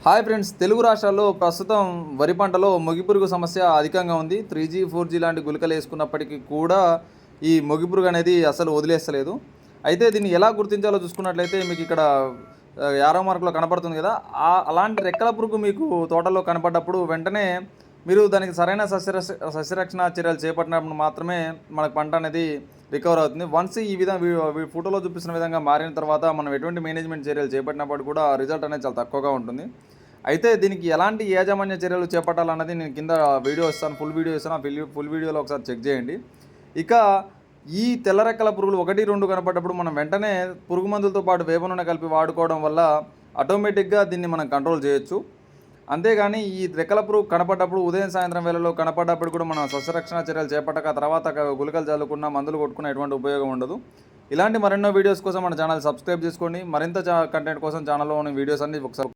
Hi friends, Telugu రాష్ట్రాల్లో ప్రస్తుతం వరి పంటలో మొగిపురుగు సమస్య అధికంగా ఉంది. 3G 4G లాంటి గుళికలు వేసుకున్నప్పటికీ కూడా ఈ మొగిపురుగు అనేది అసలు వదిలేస్తలేదు. అయితే దీన్ని ఎలా గుర్తించాలో చూసుకున్నట్లయితే మీకు ఇక్కడ యారో మార్కులో కనపడుతుంది కదా, అలాంటి రెక్కల పురుగు మీకు తోటలో కనపడ్డప్పుడు వెంటనే మీరు దానికి సరైన సస్యరక్షణ చర్యలు చేపట్టినప్పుడు మాత్రమే మనకు పంట అనేది రికవర్ అవుతుంది. వన్స్ ఈ విధంగా ఫోటోలో చూపిస్తున్న విధంగా మారిన తర్వాత మనం ఎటువంటి మేనేజ్మెంట్ చర్యలు చేపట్టినప్పుడు కూడా రిజల్ట్ అనేది చాలా తక్కువగా ఉంటుంది. అయితే దీనికి ఎలాంటి యాజమాన్య చర్యలు చేపట్టాలన్నది నేను కింద వీడియో ఇస్తాను, ఫుల్ వీడియో ఇస్తాను. ఆ ఫుల్ వీడియోలో ఒకసారి చెక్ చేయండి. ఇక ఈ తెల్లరెక్కల పురుగులు 1, 2 కనపడ్డప్పుడు మనం వెంటనే పురుగు మందులతో పాటు వేప నూనె కలిపి వాడుకోవడం వల్ల ఆటోమేటిక్గా దీన్ని మనం కంట్రోల్ చేయొచ్చు. అంతేగాని ఈ రెక్కల పురుగు కనపడ్డప్పుడు ఉదయం సాయంత్రం వేళలో కనపడ్డప్పుడు కూడా మనం సస్యరక్షణ చర్యలు చేపట్టక తర్వాత గుళికలు చల్లుకున్న మందులు కొట్టుకున్న ఎటువంటి ఉపయోగం ఉండదు. ఇలాంటి మరెన్నో వీడియోస్ కోసం మన ఛానల్ సబ్స్క్రైబ్ చేసుకోండి. మరింత కంటెంట్ కోసం ఛానల్లో ఉన్న వీడియోస్ అన్ని ఒకసారి